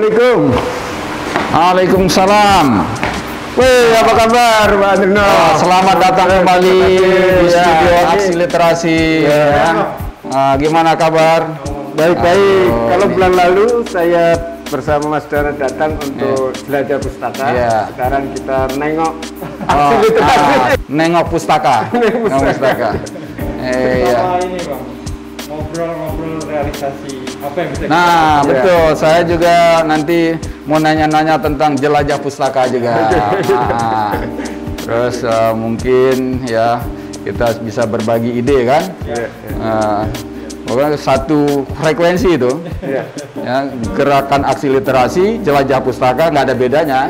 Assalamualaikum. Waalaikumsalam. Wih, apa kabar, Pak Trino? Selamat datang kembali di studio Aksi Literasi. Gimana kabar? Baik-baik. Kalau bulan lalu saya bersama Mas Dara datang untuk jelajah pustaka. Sekarang kita nengok Aksi Literasi. Nengok pustaka. Nengok pustaka. Sama ini Bang, ngobrol-ngobrol realisasi apa yang bisa Nah, betul. Saya juga nanti mau nanya-nanya tentang jelajah pustaka juga. Terus mungkin ya kita bisa berbagi ide kan. Pokoknya satu frekuensi itu. Ya, gerakan aksi literasi, jelajah pustaka nggak ada bedanya.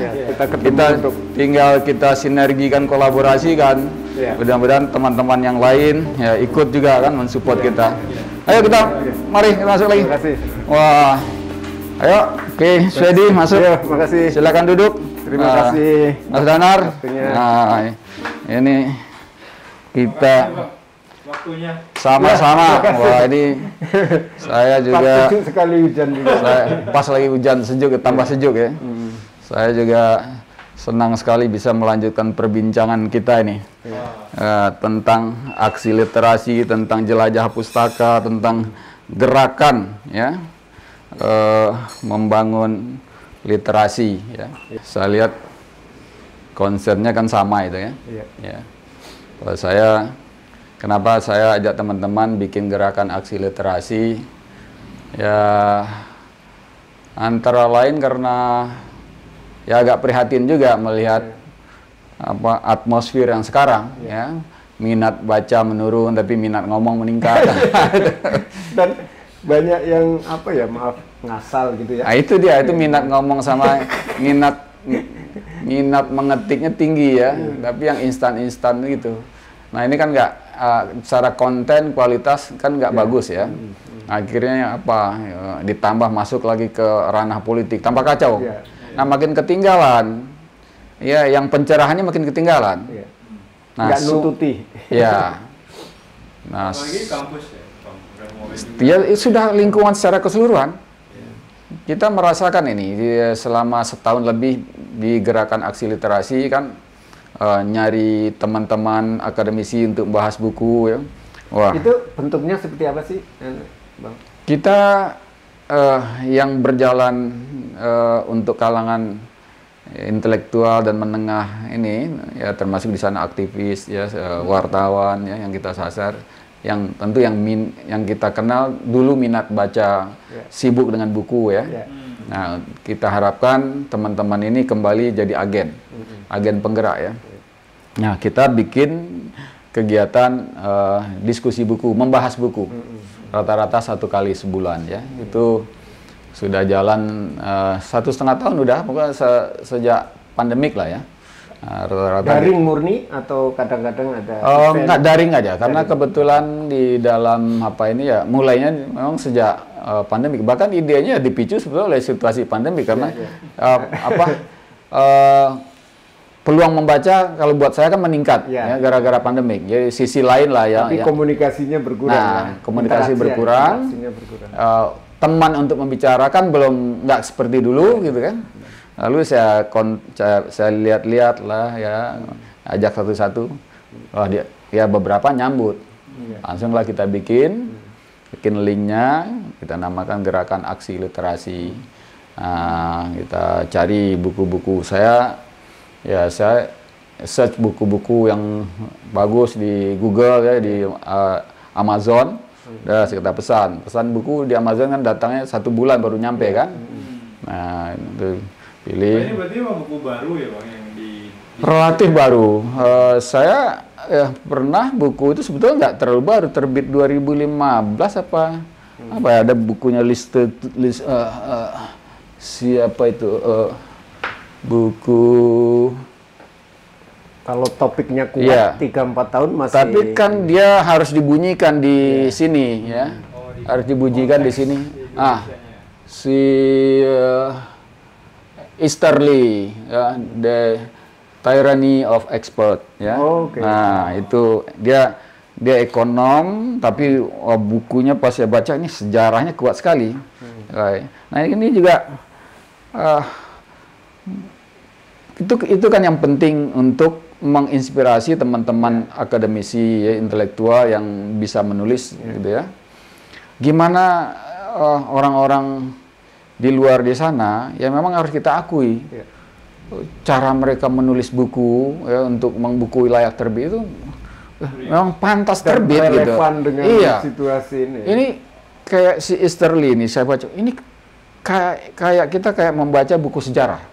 Kita tinggal kita sinergikan, kolaborasikan. Mudah-mudahan teman-teman yang lain ya ikut juga kan mensupport kita. Ayo kita, mari kita masuk lagi. Terima kasih. Wah, ayo, oke, Swedi masuk. Makasih. Silakan duduk. Terima kasih, Mas Danar. Waktunya. Nah, ini kita waktunya sama-sama. Wah, ini saya juga. Sejuk sekali hujan juga. Pas lagi hujan sejuk, tambah sejuk ya. Saya juga senang sekali bisa melanjutkan perbincangan kita ini tentang aksi literasi, tentang jelajah pustaka, tentang gerakan ya membangun literasi ya. Saya lihat konsepnya kan sama itu ya. Ya. Kalau saya, kenapa saya ajak teman-teman bikin gerakan aksi literasi ya, antara lain karena ya agak prihatin juga melihat apa atmosfer yang sekarang ya, minat baca menurun tapi minat ngomong meningkat. Dan banyak yang apa ya, maaf, ngasal gitu ya. Nah, itu dia, itu minat ngomong sama minat mengetiknya tinggi ya, tapi yang instan-instan gitu. Nah, ini kan nggak secara konten kualitas kan nggak bagus ya. Akhirnya apa ya, ditambah masuk lagi ke ranah politik, tambah kacau. Nah, makin ketinggalan. Ya, yang pencerahannya makin ketinggalan. Nah, nggak nututi. Ya. Nah, apalagi kampus ya, ya sudah lingkungan secara keseluruhan. Kita merasakan ini selama setahun lebih di gerakan aksi literasi kan, nyari teman-teman akademisi untuk bahas buku ya. Wah. Itu bentuknya seperti apa sih, Bang? Kita yang berjalan untuk kalangan intelektual dan menengah ini ya, termasuk di sana aktivis ya, wartawan ya yang kita sasar, yang tentu yang kita kenal dulu minat baca, sibuk dengan buku ya. Nah, kita harapkan teman-teman ini kembali jadi agen penggerak ya. Nah, kita bikin kegiatan diskusi buku, membahas buku. Rata-rata 1 kali sebulan ya. Itu sudah jalan 1,5 tahun udah, pokoknya sejak pandemik lah ya. Rata-rata daring murni atau kadang-kadang ada nggak daring aja, karena kebetulan di dalam apa ini ya, mulainya memang sejak pandemik. Bahkan idenya dipicu sebetulnya oleh situasi pandemik karena peluang membaca kalau buat saya kan meningkat ya gara-gara pandemik. Jadi sisi lain lah ya. Tapi komunikasinya berkurang. Nah, komunikasi berkurang. Teman untuk membicarakan belum nggak seperti dulu gitu kan. Lalu saya lihat-lihat lah ya, ajak satu-satu. Wah, dia ya beberapa nyambut. Langsunglah kita bikin linknya, kita namakan gerakan aksi literasi. Nah, kita cari buku-buku. Saya search buku-buku yang bagus di Google ya, di Amazon. Udah kita pesan buku di Amazon kan datangnya 1 bulan baru nyampe kan. Nah, itu pilih. Ini berarti buku baru ya Bang yang di relatif baru. Saya pernah buku itu sebetulnya nggak terlalu baru, terbit 2015 apa ya, ada bukunya list siapa itu buku. Kalau topiknya kuat 3-4 tahun masih. Tapi kan dia harus dibunyikan di sini ya. Harus dibunyikan di sini. Si Easterly ya, The Tyranny of Expert ya. Nah, itu dia ekonom, tapi bukunya pas saya baca ini sejarahnya kuat sekali. Nah, ini juga uh, itu kan yang penting untuk menginspirasi teman-teman akademisi ya, intelektual yang bisa menulis gitu ya. Gimana orang-orang di luar di sana ya memang harus kita akui cara mereka menulis buku ya untuk membukui layak terbit itu memang pantas terbit gitu. Dengan situasi ini. Ini kayak si Easterly ini saya baca ini kayak kita kayak membaca buku sejarah.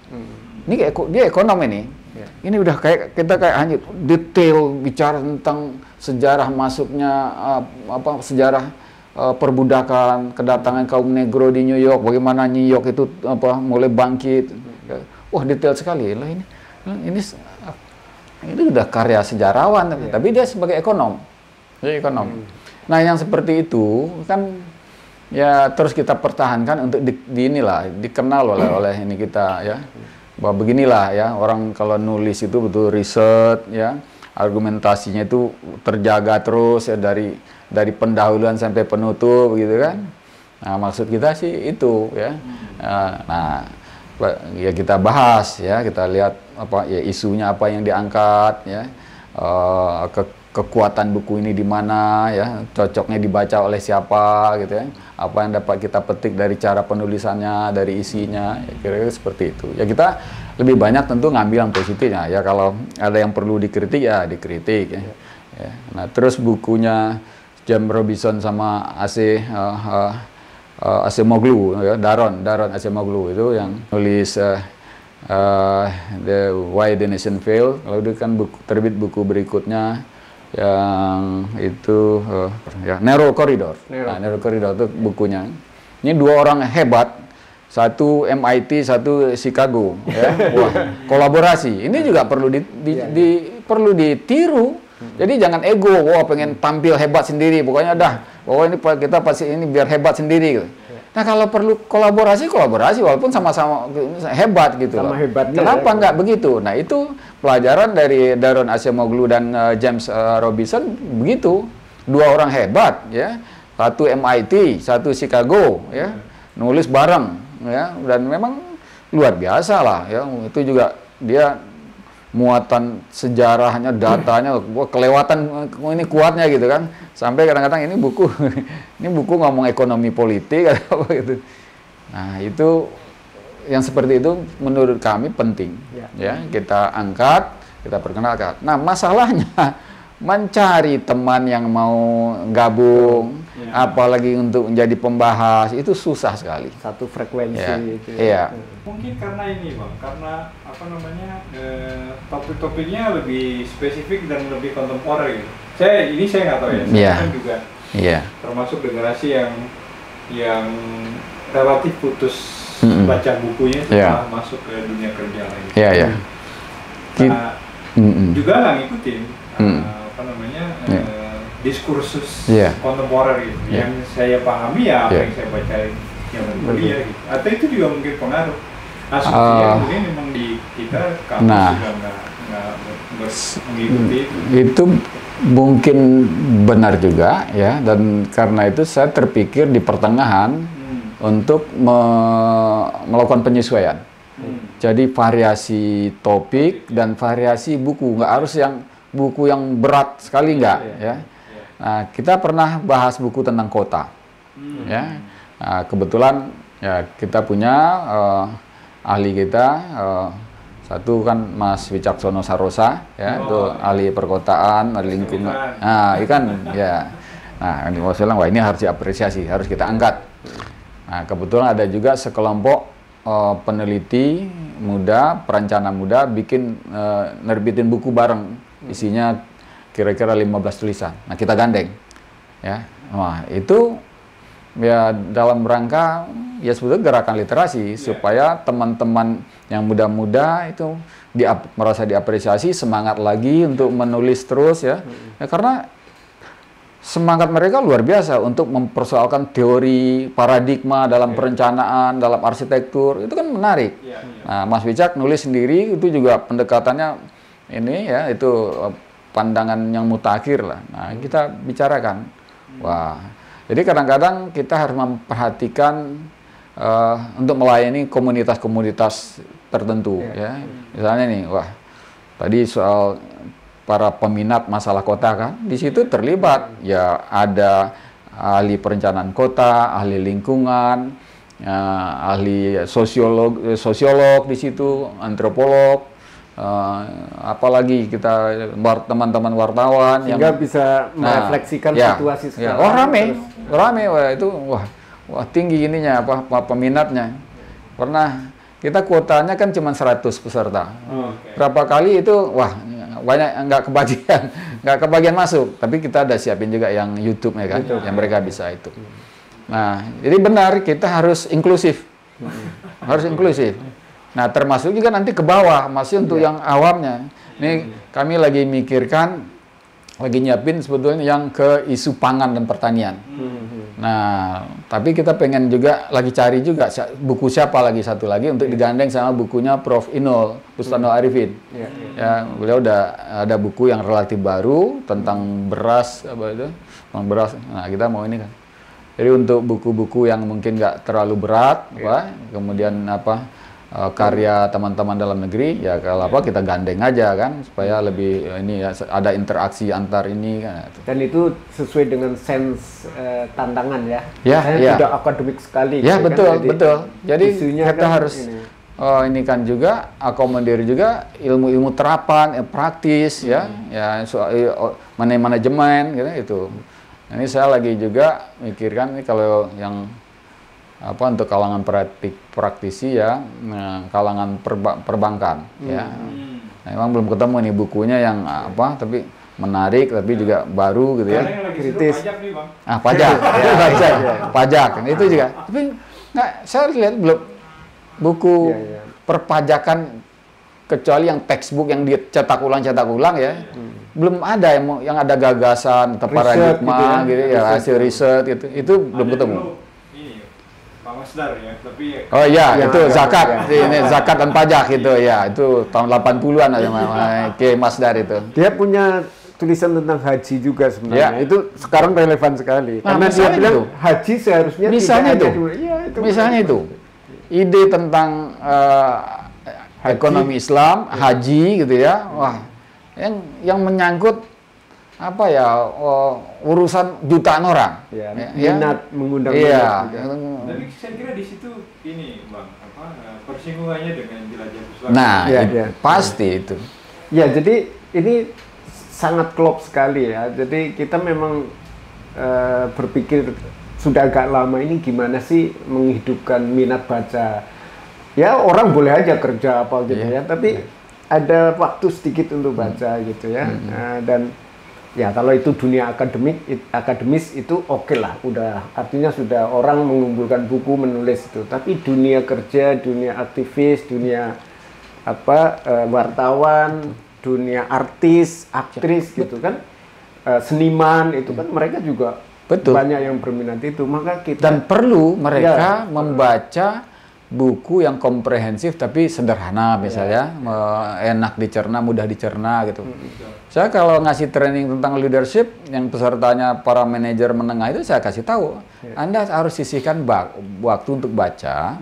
Ini kayak dia ekonom ini. Ini udah kayak kita kayak hanya detail bicara tentang sejarah masuknya sejarah perbudakan, kedatangan kaum negro di New York, bagaimana New York itu mulai bangkit. Wah, detail sekali lah ini. Ini udah karya sejarawan, tapi dia sebagai ekonom. Dia ekonom. Nah, yang seperti itu kan ya terus kita pertahankan untuk dikenal oleh ini kita ya. Bahwa beginilah ya orang kalau nulis itu betul riset ya, argumentasinya itu terjaga terus ya dari pendahuluan sampai penutup gitu kan. Nah, maksud kita sih itu ya. Nah, ya kita bahas ya, kita lihat apa ya isunya apa yang diangkat ya. Kekuatan buku ini di mana ya, cocoknya dibaca oleh siapa gitu ya. Apa yang dapat kita petik dari cara penulisannya, dari isinya, ya, kira-kira seperti itu. Ya kita lebih banyak tentu ngambil yang positifnya ya, kalau ada yang perlu dikritik ya dikritik ya. Ya. Nah, terus bukunya James Robinson sama Acemoglu ya, Daron Acemoglu itu yang nulis The Why the Nation Failed. Kalau itu kan terbit buku berikutnya yang itu ya Narrow Corridor. Nah, Narrow Corridor itu bukunya. Ini dua orang hebat, satu MIT, satu Chicago. Ya. Wah, kolaborasi. Ini juga perlu perlu ditiru. Jadi jangan ego, wah pengen tampil hebat sendiri. Pokoknya ini kita pasti ini biar hebat sendiri. Gitu. Nah, kalau perlu kolaborasi walaupun sama-sama hebat gitu loh. Kenapa nggak begitu? Nah, itu pelajaran dari Daron Acemoglu dan James Robinson begitu. Dua orang hebat ya. Satu MIT, satu Chicago ya. Nulis bareng ya dan memang luar biasa lah ya. Itu juga dia muatan sejarahnya, datanya, kelewatan ini kuatnya gitu kan. Sampai kadang-kadang ini buku ngomong ekonomi politik atau apa gitu. Nah, itu yang seperti itu menurut kami penting ya kita angkat, kita perkenalkan. Nah, masalahnya mencari teman yang mau gabung, apalagi untuk menjadi pembahas itu susah sekali. Satu frekuensi itu. Iya. Mungkin karena ini Bang, karena topik-topiknya lebih spesifik dan lebih kontemporer gitu. Saya nggak tahu ya. Saya kan juga termasuk generasi yang relatif putus baca bukunya setelah masuk ke dunia kerja lagi. Iya. Nah, juga nggak ngikutin diskursus kontemporer gitu. Yang saya pahami ya apa yang saya baca yang kuliah gitu. Atau itu juga mungkin pengaruh. Asumsinya mungkin memang di kita kampus juga nggak mengikuti itu mungkin benar juga ya, dan karena itu saya terpikir di pertengahan untuk melakukan penyesuaian. Jadi variasi topik dan variasi buku, nggak harus yang buku yang berat sekali nggak ya. Nah, kita pernah bahas buku tentang kota ya. Nah, kebetulan ya kita punya ahli kita satu kan Mas Wicaksono Sarosa ya, itu ahli perkotaan, ahli lingkungan. Nah, ikan ya. Nah, ini maksudnya wah ini harus diapresiasi, harus kita angkat. Nah, kebetulan ada juga sekelompok peneliti muda, perencana muda bikin nerbitin buku bareng. Isinya kira-kira 15 tulisan. Nah, kita gandeng. Ya. Wah, itu ya dalam rangka ya sebetulnya gerakan literasi supaya teman-teman yang muda-muda itu merasa diapresiasi, semangat lagi untuk menulis terus ya. Ya karena semangat mereka luar biasa untuk mempersoalkan teori paradigma dalam perencanaan, dalam arsitektur, itu kan menarik. Nah, Mas Wicak nulis sendiri itu juga pendekatannya ini ya, itu pandangan yang mutakhir lah. Nah, kita bicarakan. Wah, jadi kadang-kadang kita harus memperhatikan untuk melayani komunitas-komunitas tertentu ya. Misalnya nih, wah tadi soal para peminat masalah kota kan, di situ terlibat ya, ada ahli perencanaan kota, ahli lingkungan, ahli sosiolog di situ, antropolog, apalagi kita teman-teman wartawan sehingga yang bisa merefleksikan situasi sekarang. Oh rame, wah itu wah tinggi ininya peminatnya. Pernah kita kuotanya kan cuma 100 peserta. Berapa kali itu wah banyak nggak kebagian masuk, tapi kita ada siapin juga yang YouTube ya kan, yang mereka bisa itu. Nah, jadi benar kita harus inklusif, harus inklusif. Nah, termasuk juga nanti ke bawah, masih untuk yang awamnya. Ini kami lagi mikirkan, lagi nyiapin sebetulnya yang ke isu pangan dan pertanian. Nah, tapi kita pengen juga lagi cari juga buku siapa lagi satu lagi untuk digandeng sama bukunya Prof. Inul Bustano Arifin. Ya, beliau udah ada buku yang relatif baru tentang beras beras. Nah, kita mau ini kan. Jadi untuk buku-buku yang mungkin nggak terlalu berat, kemudian karya teman-teman dalam negeri, ya kalau kita gandeng aja kan, supaya lebih ini ya, ada interaksi antar ini kan. Dan itu sesuai dengan tantangan ya. Sudah akademik sekali. Ya gitu, betul. Jadi kita kan harus ini kan juga akomodir juga ilmu-ilmu terapan, praktis ya manajemen gitu. Ini saya lagi juga mikirkan nih kalau yang untuk kalangan praktisi ya, kalangan perbankan ya. Nah, memang belum ketemu nih bukunya yang tapi menarik tapi juga baru gitu ya. Kritis. Pajak itu juga. Tapi nggak, saya lihat belum buku perpajakan kecuali yang textbook yang dicetak ulang ya. Belum ada yang ada gagasan atau paradigma gitu ya, hasil riset itu belum ketemu. Pak Masdar ya, tapi itu zakat. Ini zakat dan pajak gitu ya. Itu tahun 80-an aja Kiai Masdar itu. Dia punya tulisan tentang haji juga sebenarnya. Itu sekarang relevan sekali. Karena dia bilang haji seharusnya misalnya itu ide tentang ekonomi Islam, haji gitu ya. Wah, yang menyangkut urusan jutaan orang. Minat mengundang minat. Tapi saya kira di situ ini Bang, persinggungannya dengan jelajah Islam. Nah, pasti itu. Ya, jadi ini sangat klop sekali ya. Jadi kita memang berpikir sudah agak lama ini gimana sih menghidupkan minat baca. Ya, orang boleh aja kerja gitu ya, tapi ada waktu sedikit untuk baca gitu ya. Dan ya kalau itu dunia akademis itu oke lah, udah artinya sudah orang mengumpulkan buku, menulis itu. Tapi dunia kerja, dunia aktivis, dunia wartawan, dunia artis, aktris gitu kan, seniman itu kan mereka juga banyak yang berminat itu. Maka kita dan perlu mereka membaca buku yang komprehensif tapi sederhana misalnya, enak dicerna, mudah dicerna gitu. Saya kalau ngasih training tentang leadership yang pesertanya para manajer menengah itu saya kasih tahu, Anda harus sisihkan waktu untuk baca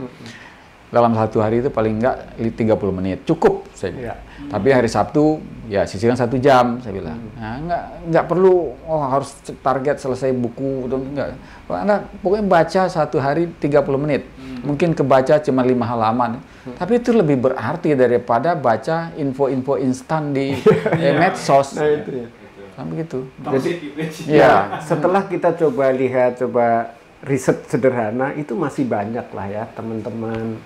dalam satu hari itu paling enggak 30 menit cukup saya bilang. Tapi hari Sabtu ya sisihkan 1 jam saya bilang. Nah, enggak perlu harus target selesai buku enggak. Anda pokoknya baca satu hari 30 menit. Mungkin kebaca cuma 5 halaman. Tapi itu lebih berarti daripada baca info-info instan di medsos. Nah, itu ya. Sampai gitu. Jadi setelah kita coba riset sederhana itu masih banyak lah ya teman-teman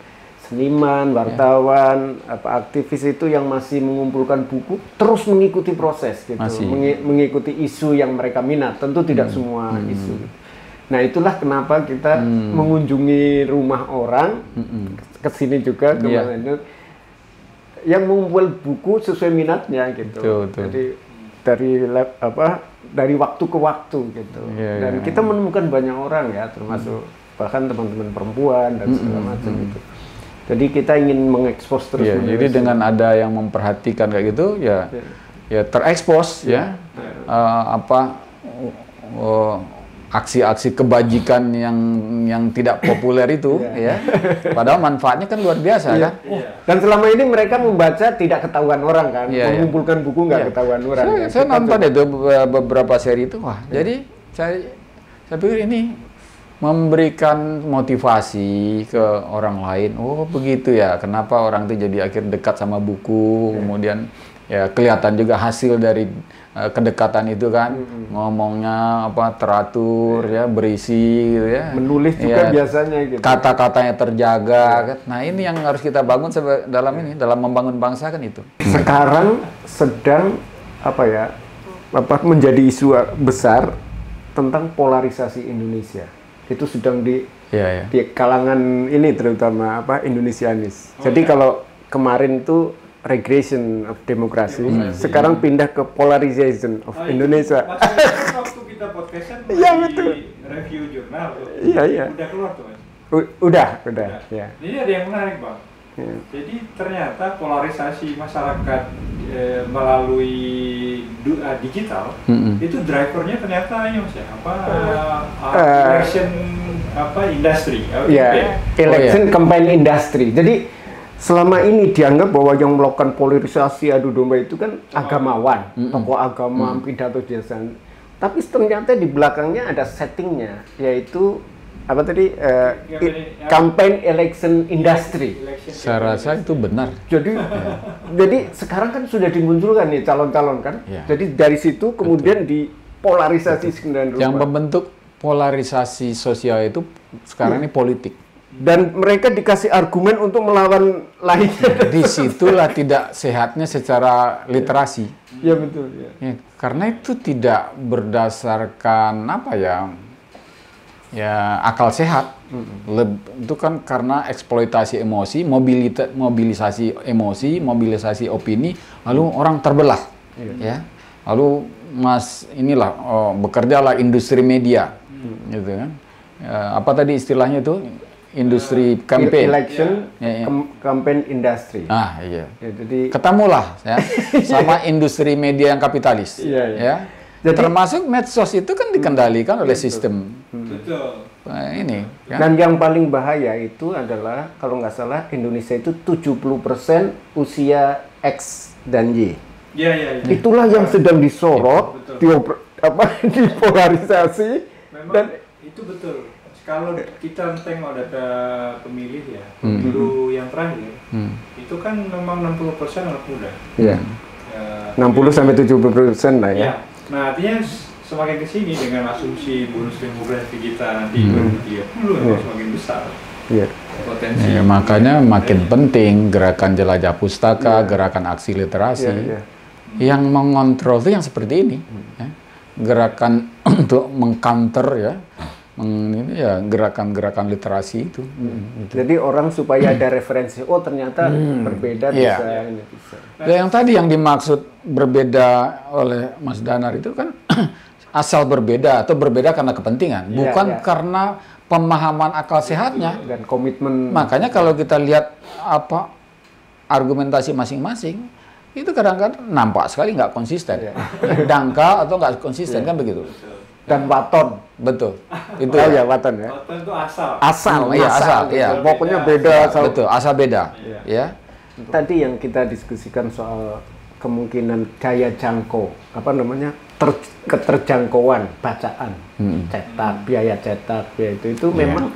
seniman, wartawan, aktivis itu yang masih mengumpulkan buku, terus mengikuti proses gitu, mengikuti isu yang mereka minat. Tentu tidak semua isu. Nah, itulah kenapa kita mengunjungi rumah orang, kesini juga kemarin itu, yang mengumpul buku sesuai minatnya gitu. Betul. Jadi dari waktu ke waktu gitu. Dan kita menemukan banyak orang ya, termasuk bahkan teman-teman perempuan dan segala macam gitu. Jadi kita ingin mengekspos terus. Jadi dengan ada yang memperhatikan kayak gitu, ya terekspos aksi-aksi kebajikan yang tidak populer itu, ya. Padahal manfaatnya kan luar biasa, kan? Dan selama ini mereka membaca tidak ketahuan orang, kan? Mengumpulkan buku nggak ketahuan orang. Saya nonton itu beberapa seri itu, wah. Jadi saya pikir ini memberikan motivasi ke orang lain. Oh begitu ya, kenapa orang itu jadi akhir dekat sama buku, kemudian ya kelihatan juga hasil dari kedekatan itu kan, ngomongnya apa teratur ya, berisi gitu ya. Menulis juga biasanya gitu. Kata-katanya terjaga kan. Nah, ini yang harus kita bangun dalam membangun bangsa kan itu. Sekarang sedang menjadi isu besar tentang polarisasi Indonesia. Itu sedang di kalangan ini terutama Indonesianis. Jadi kalau kemarin itu regression of demokrasi, sekarang pindah ke polarization of Indonesia. Waktu kita podcastan di review jurnal tuh. Iya. Udah keluar tuh, Mas? Udah. Ya. Ini ada yang menarik, Bang. Jadi ternyata polarisasi masyarakat melalui digital itu drivernya ternyata ini, Mas, ya, election industri. Election campaign industry. Jadi selama ini dianggap bahwa yang melakukan polarisasi adu domba itu kan agamawan, tokoh agama, pidato jasa. Tapi ternyata di belakangnya ada settingnya, yaitu campaign election industry. Saya rasa itu benar. Jadi sekarang kan sudah dimunculkan nih calon-calon kan. Jadi dari situ kemudian dipolarisasi sekian rupa. Yang membentuk polarisasi sosial itu sekarang ini politik. Dan mereka dikasih argumen untuk melawan lainnya. Disitulah tidak sehatnya secara literasi. Ya betul. Ya, karena itu tidak berdasarkan akal sehat. Itu kan karena eksploitasi emosi, mobilisasi emosi, mobilisasi opini, lalu orang terbelah. Ya, lalu bekerjalah industri media, gitu kan? Apa tadi istilahnya itu? Industri campaign, election, campaign industry. Iya. Jadi ketemulah sama industri media yang kapitalis. Ya. Jadi, termasuk medsos itu kan dikendalikan oleh sistem. Betul. Ini. Kan? Dan yang paling bahaya itu adalah kalau nggak salah Indonesia itu 70% usia X dan Y. Iya. Itulah yang sedang disorot, dipolarisasi. Memang dan itu betul. Kalau kita tengok data pemilih ya, pemilu yang terakhir, itu kan memang 60% anak muda. Iya. 60-70% lah ya. Nah, artinya semakin ke sini dengan asumsi bonus demografi kita nanti 2030 semakin besar. Iya. Potensi. Makanya makin penting gerakan jelajah pustaka, gerakan aksi literasi. Yang mengontrol itu yang seperti ini. Gerakan untuk mengcounter gerakan-gerakan literasi itu. Jadi orang supaya ada referensi, oh ternyata berbeda bisa. Yang tadi yang dimaksud berbeda oleh Mas Danar itu kan asal berbeda atau berbeda karena kepentingan, bukan karena pemahaman akal sehatnya dan komitmen. Makanya kalau kita lihat argumentasi masing-masing itu kadang-kadang nampak sekali nggak konsisten, dangkal atau nggak konsisten kan begitu. Dan waton, betul. Itu waton ya. Waton itu asal. Asal. Pokoknya beda. Betul, asal beda. Ya. Tadi yang kita diskusikan soal kemungkinan daya jangkau, keterjangkauan bacaan, biaya cetak, itu memang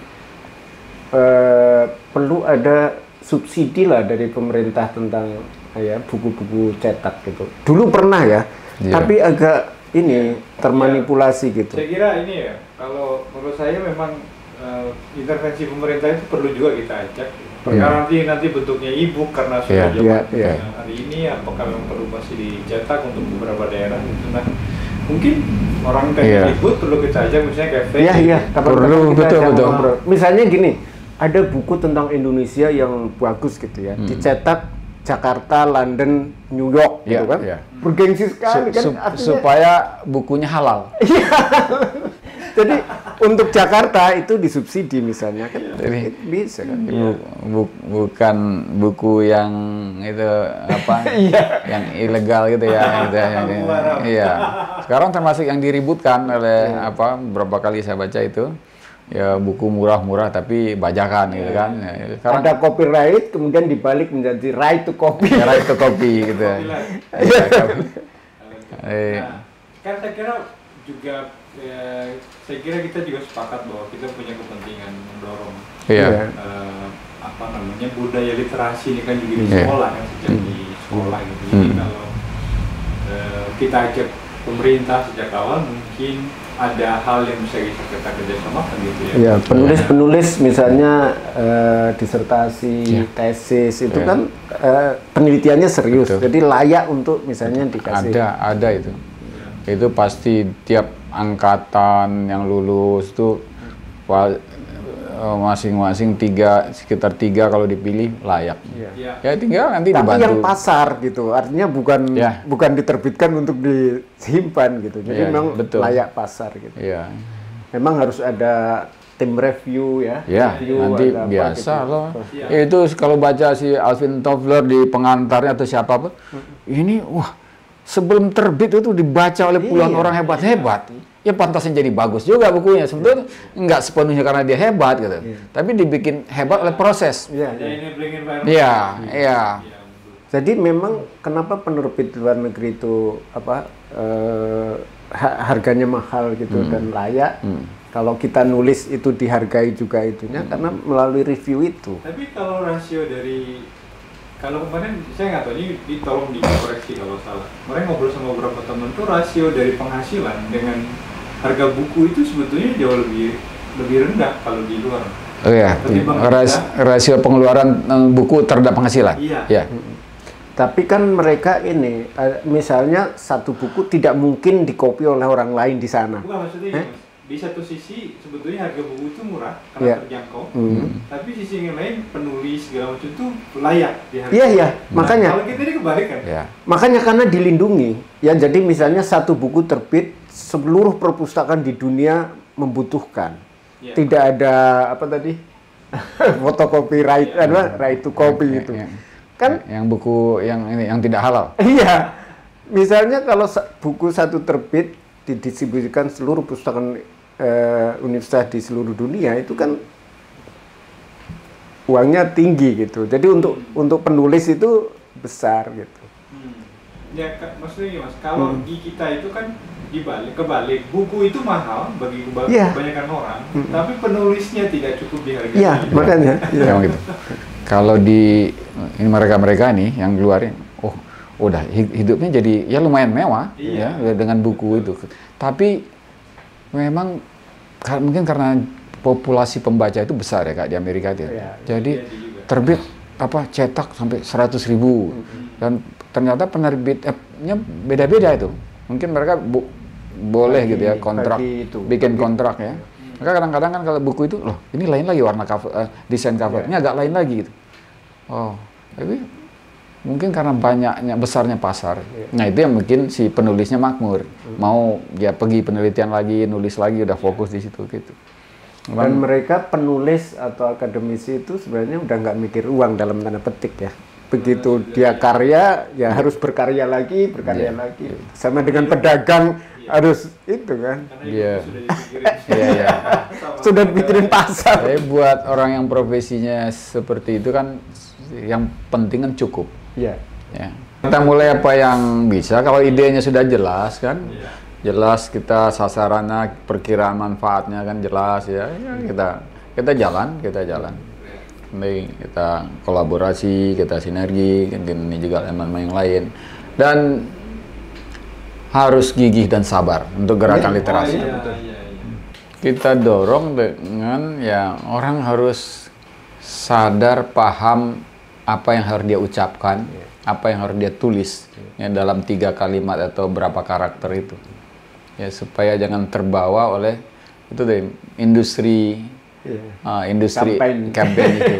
perlu ada subsidi lah dari pemerintah tentang buku-buku cetak gitu. Dulu pernah tapi agak termanipulasi gitu. Saya kira ini kalau menurut saya memang intervensi pemerintah itu perlu juga kita ajak. Karena nanti bentuknya e-book karena sudah hari ini, apakah memang perlu masih dicetak untuk beberapa daerah? Nah, mungkin orang kayak e-book perlu kita ajak, misalnya kayak Facebook. Iya, betul. Misalnya gini, ada buku tentang Indonesia yang bagus gitu ya, dicetak Jakarta, London, New York gitu kan. Bergengsi sekali kan supaya bukunya halal. Jadi untuk Jakarta itu disubsidi misalnya kan, bisa kan? Bukan buku yang itu apa, yang ilegal gitu ya. Iya. Sekarang termasuk yang diributkan oleh apa? Beberapa kali saya baca itu. Ya buku murah-murah tapi bajakan gitu kan. Sekarang ada copyright kemudian dibalik menjadi right to copy. Right to copy gitu. Kan saya kira juga saya kira kita juga sepakat bahwa kita punya kepentingan mendorong apa namanya budaya literasi ini kan juga di sekolah kan, sejak di sekolah gitu. Jadi kalau kita ajak pemerintah sejak awal mungkin ada hal yang bisa kita kerjasamakan gitu ya. Iya, penulis-penulis misalnya disertasi, tesis itu kan penelitiannya serius, jadi layak untuk misalnya dikasih. Ada itu. Itu pasti tiap angkatan yang lulus itu masing-masing sekitar tiga kalau dipilih layak. Ya tinggal nanti tapi dibantu. Yang pasar gitu, artinya bukan diterbitkan untuk disimpan gitu. Jadi memang layak pasar gitu. Memang harus ada tim review ya. Nanti biasa gitu. Loh. Itu kalau baca si Alvin Toffler di pengantarnya atau siapa pun, ini sebelum terbit itu dibaca oleh puluhan orang hebat-hebat. Ya pantasnya jadi bagus juga bukunya. Sebetulnya nggak sepenuhnya karena dia hebat gitu. Tapi dibikin hebat oleh proses. Jadi memang kenapa penerbit luar negeri itu harganya mahal gitu dan layak. Kalau kita nulis itu dihargai juga itunya karena melalui review itu. Tapi kalau rasio dari kemarin saya nggak tahu, ini tolong dikoreksi kalau salah. Kemarin ngobrol sama beberapa teman tuh rasio dari penghasilan dengan harga buku itu sebetulnya jauh lebih rendah kalau di luar. Oh ya, rasio pengeluaran buku terhadap penghasilan. Iya. Tapi kan mereka ini, misalnya satu buku tidak mungkin dikopi oleh orang lain di sana. Bukan maksudnya di satu sisi sebetulnya harga buku itu murah karena terjangkau, tapi sisi yang lain penulis segala macam itu layak dihargai. Iya, makanya. Kalau kita ini kebalikan. Makanya karena dilindungi, ya jadi misalnya satu buku terbit seluruh perpustakaan di dunia membutuhkan. Tidak ada apa tadi fotokopi right to copy itu. Kan yang buku yang tidak halal. Iya. Misalnya kalau buku satu terbit didistribusikan seluruh perpustakaan universitas di seluruh dunia itu kan uangnya tinggi gitu. Jadi untuk penulis itu besar gitu. Ya maksudnya Mas, kalau di kita itu kan kebalik buku itu mahal bagi kebanyakan orang, tapi penulisnya tidak cukup dihargai. Iya, makanya. Memang gitu. Kalau di mereka nih yang keluarin, udah hidupnya jadi ya lumayan mewah ya dengan buku itu. Tapi memang mungkin karena populasi pembaca itu besar ya Kak di Amerika itu. Jadi terbit cetak sampai 100.000 dan ternyata penerbitnya beda-beda itu. Mungkin mereka boleh gitu ya bikin kontrak ya. Maka kadang-kadang kan kalau buku itu ini lain lagi warna cover, desain covernya agak lain lagi gitu. Tapi mungkin karena besarnya pasar. Nah itu yang mungkin si penulisnya makmur. Mau dia pergi penelitian lagi, nulis lagi, udah fokus di situ gitu. Dan mereka penulis atau akademisi itu sebenarnya udah nggak mikir uang dalam tanda petik ya. Begitu dia karya, ya harus berkarya lagi. Sama dengan pedagang harus itu kan. Iya. Sudah dipikirin pasar. Tapi buat orang yang profesinya seperti itu kan yang penting kan cukup. Iya. Ya. Kita mulai apa yang bisa, kalau idenya sudah jelas kan, jelas kita sasarannya, perkiraan manfaatnya kan jelas ya, kita jalan. Nanti kita kolaborasi, kita sinergi, ini juga elemen yang lain, dan harus gigih dan sabar untuk gerakan literasi. Kita dorong dengan orang harus sadar, paham apa yang harus dia ucapkan, apa yang harus dia tulis dalam 3 kalimat atau berapa karakter itu, ya supaya jangan terbawa oleh itu industri campaign itu.